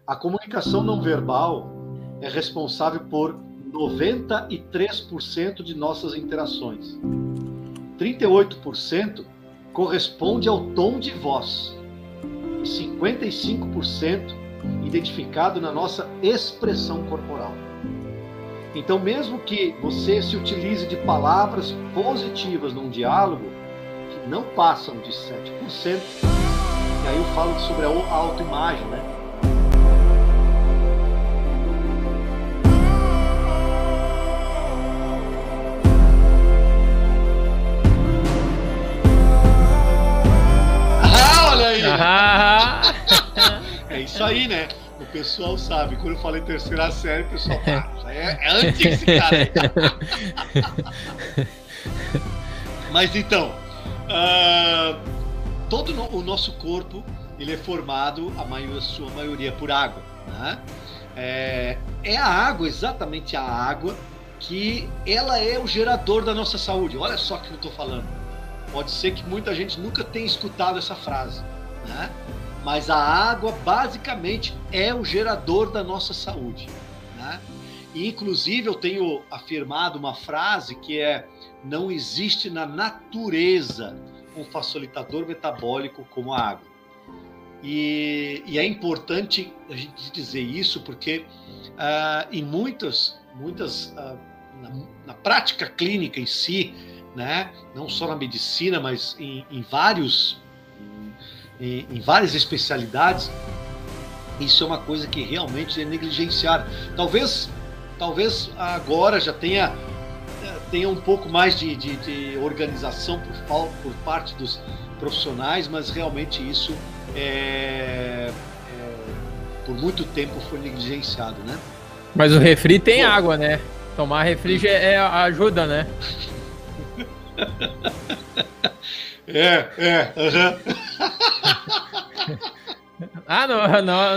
A comunicação não verbal é responsável por 93% de nossas interações. 38% corresponde ao tom de voz. E 55% identificado na nossa expressão corporal. Então, mesmo que você se utilize de palavras positivas num diálogo, que não passam de 7%, e aí eu falo sobre a autoimagem, né? Olha aí! É isso aí, né? O pessoal sabe. Quando eu falei terceira série, o pessoal fala, é antigo esse cara aí. Mas então, todo o nosso corpo, ele é formado, a sua maioria, por água, né? É a água, exatamente a água, que ela é o gerador da nossa saúde. Olha só o que eu estou falando. Pode ser que muita gente nunca tenha escutado essa frase, né? Mas a água, basicamente, é o gerador da nossa saúde, né? E, inclusive, eu tenho afirmado uma frase que é: não existe na natureza um facilitador metabólico como a água. E é importante a gente dizer isso porque em na prática clínica em si, né? Não só na medicina, mas em várias especialidades, isso é uma coisa que realmente é negligenciada. Talvez agora já tenha um pouco mais de organização por parte dos profissionais, mas realmente isso por muito tempo foi negligenciado, né? Mas o refri tem água, né? Tomar refri ajuda, né?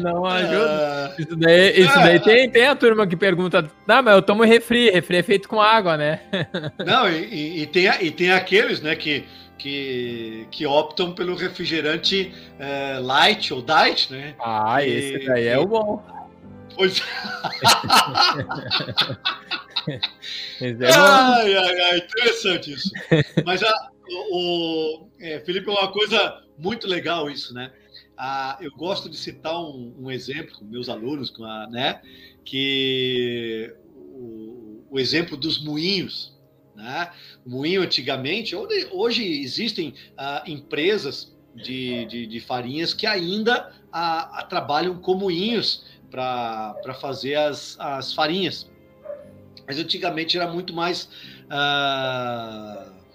Não ajuda. Isso daí tem a turma que pergunta, mas eu tomo refri é feito com água, né? Não, e tem aqueles, né, que optam pelo refrigerante light ou diet, né? Esse daí é o bom. Pois Esse é bom. Interessante isso. Mas Felipe, é uma coisa muito legal isso, né? Eu gosto de citar um exemplo com meus alunos, né? Que o exemplo dos moinhos, né? O moinho antigamente, hoje existem empresas de farinhas que ainda trabalham com moinhos para fazer as farinhas. Mas antigamente era muito mais...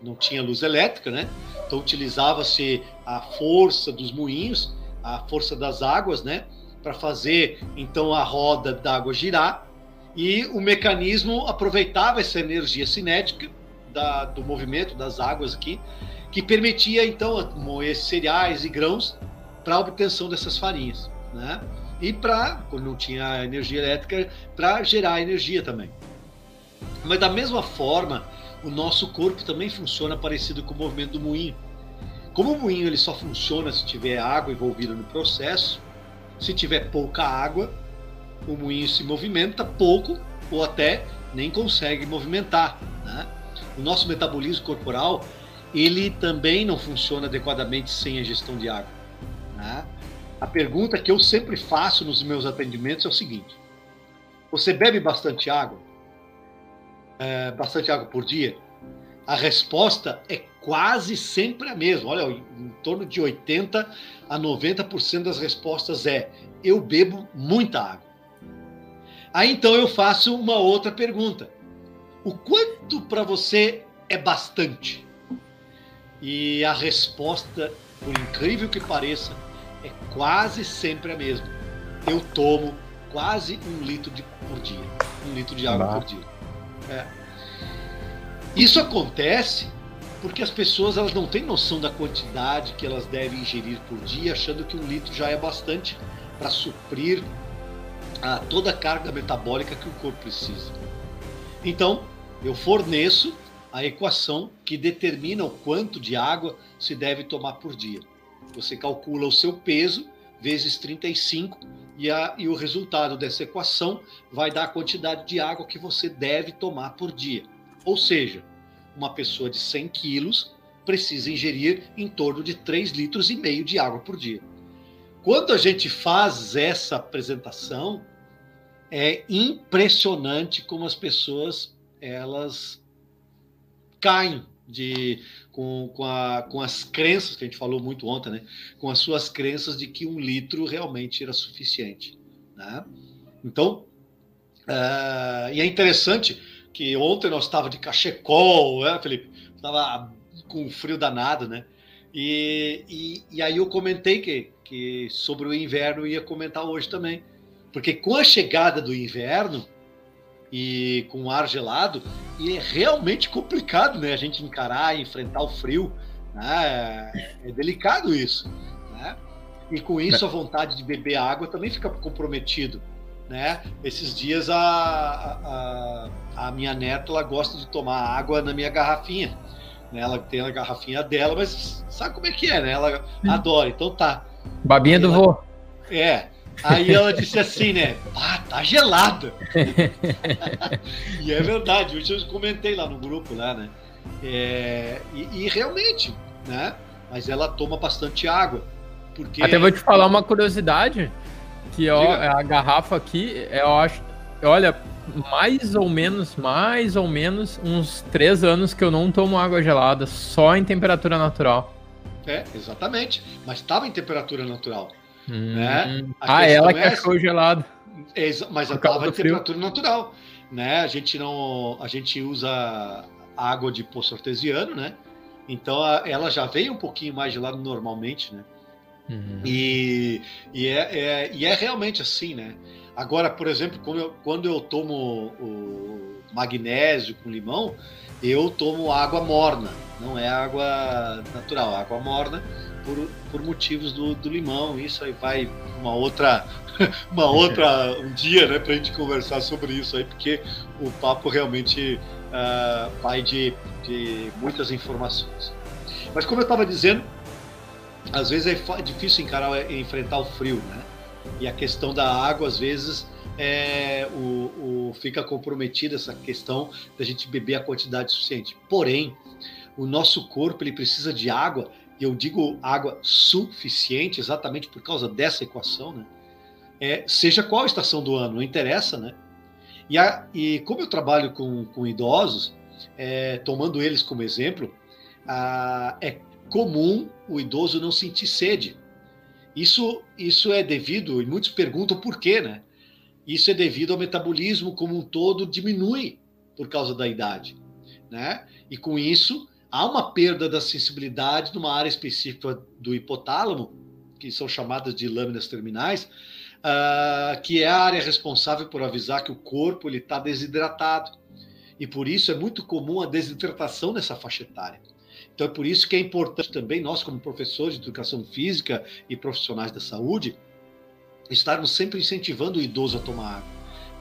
não tinha luz elétrica, né? Então utilizava-se a força dos moinhos, a força das águas, né? Para fazer então a roda d'água girar, e o mecanismo aproveitava essa energia cinética do movimento das águas aqui, que permitia então moer cereais e grãos para a obtenção dessas farinhas, né? E quando não tinha energia elétrica, para gerar energia também. Mas da mesma forma, o nosso corpo também funciona parecido com o movimento do moinho. Como o moinho ele só funciona se tiver água envolvida no processo, se tiver pouca água, o moinho se movimenta pouco ou até nem consegue movimentar, né? O nosso metabolismo corporal, ele também não funciona adequadamente sem a gestão de água, né? A pergunta que eu sempre faço nos meus atendimentos é o seguinte: você bebe bastante água? Bastante água por dia? A resposta é quase sempre a mesma. Olha, em torno de 80% a 90% das respostas eu bebo muita água. Aí então eu faço uma outra pergunta: o quanto para você é bastante? E a resposta, por incrível que pareça, é quase sempre a mesma. Eu tomo quase 1 litro por dia. 1 litro de água por dia. Isso acontece porque as pessoas elas não têm noção da quantidade que elas devem ingerir por dia, achando que 1 litro já é bastante para suprir toda a carga metabólica que o corpo precisa. Então, eu forneço a equação que determina o quanto de água se deve tomar por dia. Você calcula o seu peso vezes 35, e o resultado dessa equação vai dar a quantidade de água que você deve tomar por dia. Ou seja, uma pessoa de 100 quilos precisa ingerir em torno de 3,5 litros de água por dia. Quando a gente faz essa apresentação, é impressionante como as pessoas elas caem com as crenças, que a gente falou muito ontem, né? Com as suas crenças de que 1 litro realmente era suficiente, né? Então, e é interessante que ontem nós estávamos de cachecol, né, Felipe? Estava com frio danado, né? E aí eu comentei que sobre o inverno ia comentar hoje também. Porque com a chegada do inverno e com o ar gelado, é realmente complicado, né? A gente encarar e enfrentar o frio, né? É delicado isso, né? E com isso a vontade de beber água também fica comprometido, né? Esses dias a minha neta, ela gosta de tomar água na minha garrafinha. Ela tem a garrafinha dela, mas sabe como é que é, né? Ela adora, então tá. Babinha do vô. Aí ela disse assim, né? Tá gelada. E é verdade, hoje eu comentei lá no grupo, lá, né? E realmente, né? Mas ela toma bastante água. Porque... Até vou te falar uma curiosidade, que ó, a garrafa aqui, eu acho, olha, mais ou menos uns 3 anos que eu não tomo água gelada, só em temperatura natural. Exatamente. Mas estava em temperatura natural. Né? Ela que achou gelado. Mas ela estava em temperatura natural. Né? A gente usa água de poço artesiano, né? Então ela já vem um pouquinho mais gelada normalmente, né? E é realmente assim, né? Agora, por exemplo, quando eu tomo o magnésio com limão, eu tomo água morna, não é água natural, água morna por motivos do limão. Isso aí vai uma outra um dia, né, pra gente conversar sobre isso aí, porque o papo realmente vai de muitas informações. Mas como eu estava dizendo, às vezes é difícil enfrentar o frio, né? E a questão da água, às vezes, fica comprometida essa questão da gente beber a quantidade suficiente. Porém, o nosso corpo ele precisa de água, e eu digo água suficiente exatamente por causa dessa equação, né? Seja qual a estação do ano, não interessa, né? E como eu trabalho com idosos, tomando eles como exemplo, é comum o idoso não sentir sede. Isso é devido, e muitos perguntam por quê, né? Isso é devido ao metabolismo como um todo diminui por causa da idade, né? E com isso, há uma perda da sensibilidade numa área específica do hipotálamo, que são chamadas de lâminas terminais, que é a área responsável por avisar que o corpo está desidratado. E por isso é muito comum a desidratação nessa faixa etária. Então é por isso que é importante também, nós como professores de educação física e profissionais da saúde, estarmos sempre incentivando o idoso a tomar água,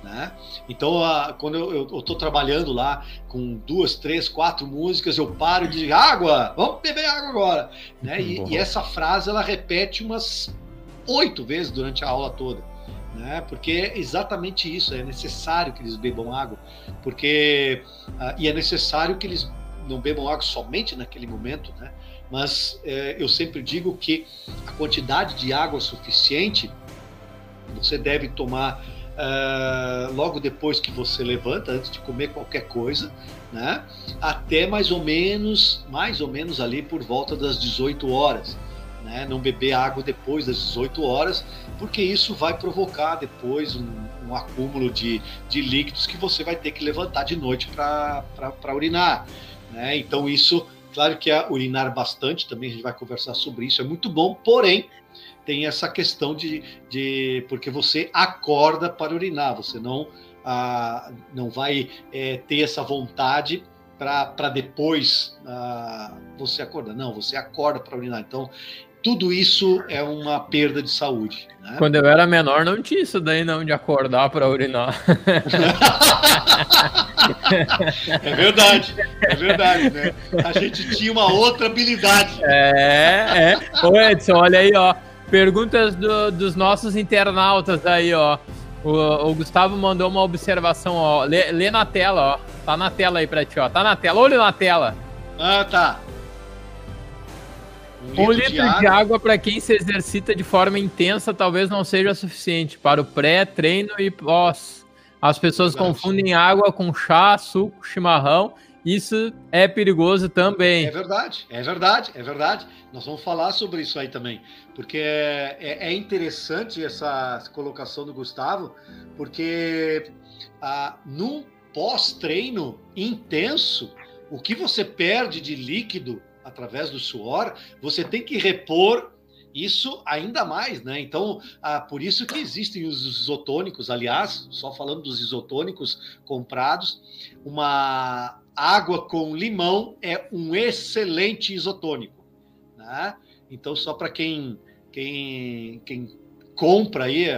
né? Então, quando eu estou trabalhando lá com 2, 3, 4 músicas, eu paro e digo, água, vamos beber água agora, né? E essa frase, ela repete umas 8 vezes durante a aula toda, né? Porque é exatamente isso, é necessário que eles bebam água, porque e é necessário que eles não bebam água somente naquele momento, né? Mas eu sempre digo que a quantidade de água suficiente você deve tomar logo depois que você levanta, antes de comer qualquer coisa, né? Até mais ou menos ali por volta das 18 horas. Né? Não beber água depois das 18 horas, porque isso vai provocar depois um acúmulo de líquidos que você vai ter que levantar de noite para urinar. Né? Então isso, claro que é urinar bastante, também a gente vai conversar sobre isso, é muito bom, porém tem essa questão porque você acorda para urinar, você não vai ter essa vontade para depois você acordar, não, você acorda para urinar. Então tudo isso é uma perda de saúde, né? Quando eu era menor não tinha isso daí não, de acordar para urinar. É verdade, né? A gente tinha uma outra habilidade. Ô Edson, olha aí, ó. Perguntas dos nossos internautas aí, ó. O Gustavo mandou uma observação, ó. Lê na tela, ó. Tá na tela aí pra ti, ó. Tá na tela. Olha na tela. Ah, tá. 1 litro de água para quem se exercita de forma intensa talvez não seja suficiente para o pré, treino e pós. As pessoas confundem água com chá, suco, chimarrão. Isso é perigoso também. É verdade, é verdade, é verdade. Nós vamos falar sobre isso aí também, porque é interessante essa colocação do Gustavo, porque num pós-treino intenso, o que você perde de líquido através do suor, você tem que repor isso ainda mais, né? Então, por isso que existem os isotônicos, aliás, só falando dos isotônicos comprados, uma água com limão é um excelente isotônico, né? Então, só para quem compra aí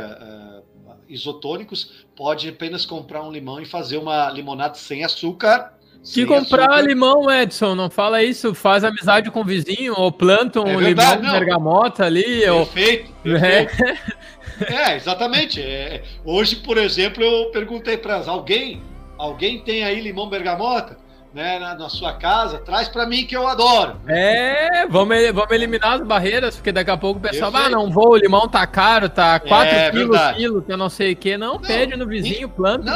isotônicos, pode apenas comprar um limão e fazer uma limonada sem açúcar. Que comprar limão, Edson, não fala isso, faz amizade com o vizinho, ou planta um limão de bergamota ali. Perfeito, perfeito. Exatamente. Hoje, por exemplo, eu perguntei para alguém tem aí limão bergamota, né, na sua casa? Traz para mim que eu adoro. Vamos eliminar as barreiras, porque daqui a pouco o pessoal não vou, o limão tá caro, tá 4 quilos o quilo, que eu não sei o que. Não, pede no vizinho, planta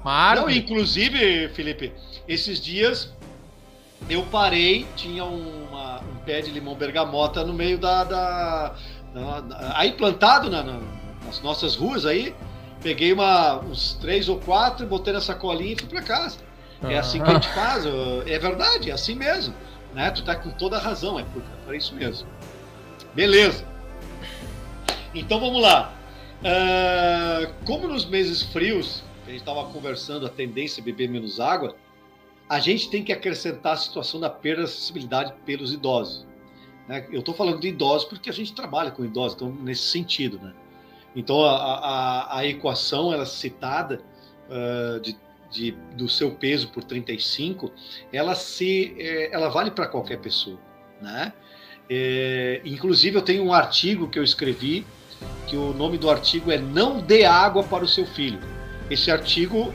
uma árvore. Não, inclusive, Felipe, esses dias eu parei, tinha um pé de limão bergamota no meio aí plantado nas nossas ruas aí, peguei uns 3 ou 4, botei na sacolinha e fui para casa. É assim que a gente faz, é verdade, é assim mesmo, né? Tu tá com toda a razão, é para isso mesmo. Beleza. Então vamos lá. Como nos meses frios, a gente estava conversando, a tendência é beber menos água, a gente tem que acrescentar a situação da perda de acessibilidade pelos idosos, né? Eu estou falando de idosos porque a gente trabalha com idosos, então nesse sentido, né? Então a equação, ela citada do seu peso por 35, ela vale para qualquer pessoa, né? Inclusive eu tenho um artigo que eu escrevi, que o nome do artigo é Não Dê Água para o Seu Filho. Esse artigo,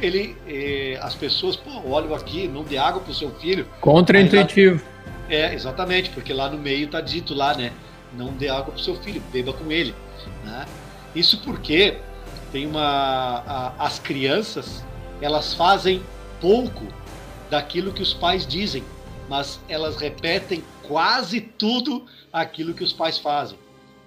as pessoas, olham aqui, não dê água para o seu filho. Contraintuitivo. Exatamente, porque lá no meio está dito lá, né? Não dê água para o seu filho, beba com ele, né? Isso porque tem as crianças, elas fazem pouco daquilo que os pais dizem, mas elas repetem quase tudo aquilo que os pais fazem,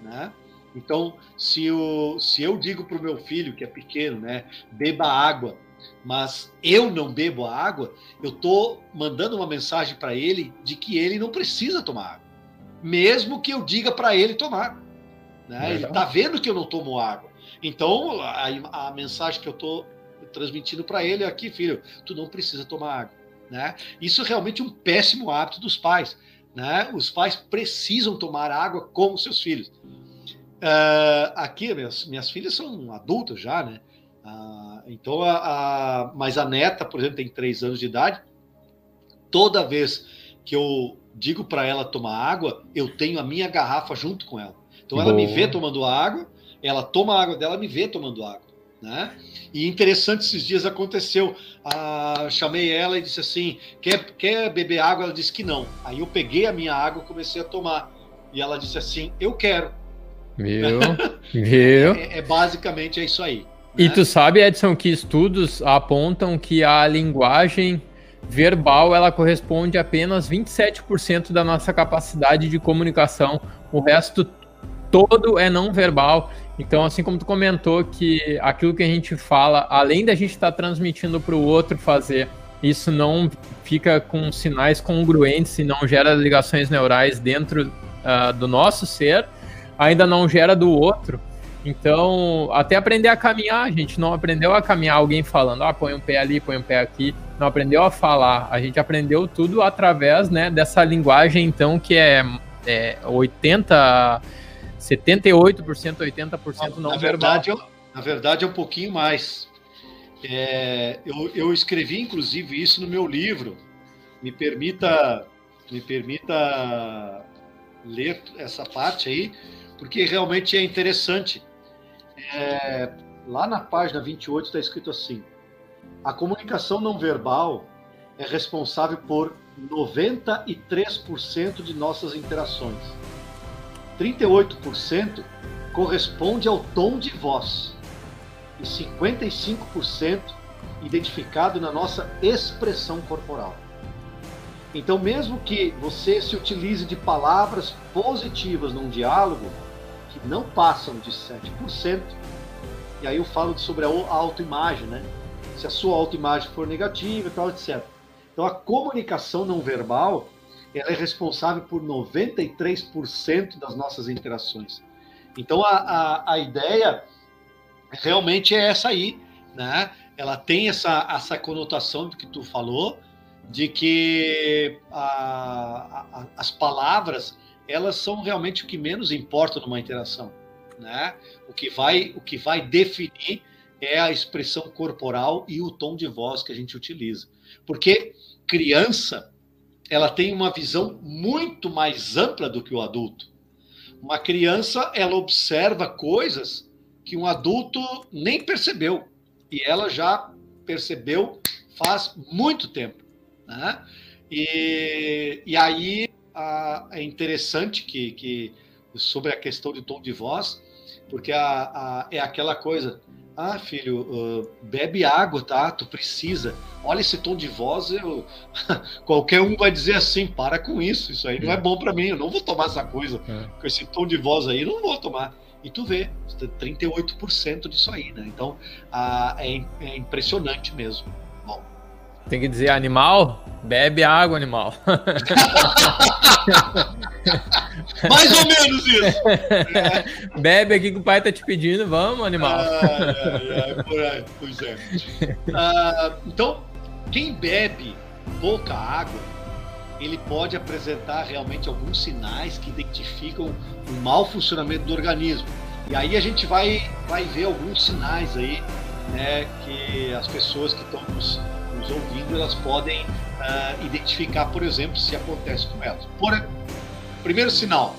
né? Então, se eu digo para o meu filho, que é pequeno, né, beba água, mas eu não bebo a água, eu estou mandando uma mensagem para ele de que ele não precisa tomar água, mesmo que eu diga para ele tomar, né? Ele está vendo que eu não tomo água. Então, a mensagem que eu estou transmitindo para ele é aqui, filho, tu não precisa tomar água, né? Isso é realmente um péssimo hábito dos pais, né? Os pais precisam tomar água com os seus filhos. Aqui, minhas filhas são adultas já, né? Então, mas a neta, por exemplo, tem 3 anos de idade. Toda vez que eu digo para ela tomar água, eu tenho a minha garrafa junto com ela. Então, ela me vê tomando água, ela toma a água dela, me vê tomando água, né? E interessante, esses dias aconteceu. Chamei ela e disse assim: quer beber água? Ela disse que não. Aí eu peguei a minha água e comecei a tomar. E ela disse assim: eu quero. Viu? Basicamente é isso aí, né? E tu sabe, Edson, que estudos apontam que a linguagem verbal, ela corresponde a apenas 27% da nossa capacidade de comunicação. O resto todo é não verbal. Então, assim como tu comentou que aquilo que a gente fala, além da gente estar transmitindo para o outro fazer, isso não fica com sinais congruentes e não gera ligações neurais dentro do nosso ser, ainda não gera do outro. Então, até aprender a caminhar, a gente não aprendeu a caminhar alguém falando, põe um pé ali, põe um pé aqui, não aprendeu a falar, a gente aprendeu tudo através, né, dessa linguagem, então, que é 78%, 80% não verbal. Na verdade, é um pouquinho mais. Eu escrevi, inclusive, isso no meu livro. Me permita ler essa parte aí, porque realmente é interessante. Lá na página 28 está escrito assim: a comunicação não verbal é responsável por 93% de nossas interações. 38% corresponde ao tom de voz e 55% identificado na nossa expressão corporal. Então, mesmo que você se utilize de palavras positivas num diálogo, que não passam de 7%, e aí eu falo sobre a autoimagem, né? Se a sua autoimagem for negativa e tal, etc. Então, a comunicação não verbal, ela é responsável por 93% das nossas interações. Então, a ideia realmente é essa aí, né? Ela tem essa conotação do que tu falou, de que as palavras, elas são realmente o que menos importa numa interação, né? O que vai definir é a expressão corporal e o tom de voz que a gente utiliza. Porque criança, ela tem uma visão muito mais ampla do que o adulto. Uma criança, ela observa coisas que um adulto nem percebeu. E ela já percebeu faz muito tempo, né? E aí é interessante que sobre a questão de tom de voz, porque é aquela coisa: ah, filho, bebe água, tá? Tu precisa. Olha esse tom de voz, qualquer um vai dizer assim: para com isso aí não é bom para mim, eu não vou tomar essa coisa. Com esse tom de voz aí, eu não vou tomar. E tu vê, 38% disso aí, né? Então, é impressionante mesmo. Bom. Tem que dizer: animal, bebe água, animal. Mais ou menos isso. Bebe aqui que o pai tá te pedindo, vamos, animal. Por aí, pois é. Então, quem bebe pouca água, ele pode apresentar realmente alguns sinais que identificam o mau funcionamento do organismo. E aí a gente vai ver alguns sinais aí, né, que as pessoas que estão nos ouvindo, elas podem identificar, por exemplo, se acontece com elas. Primeiro sinal,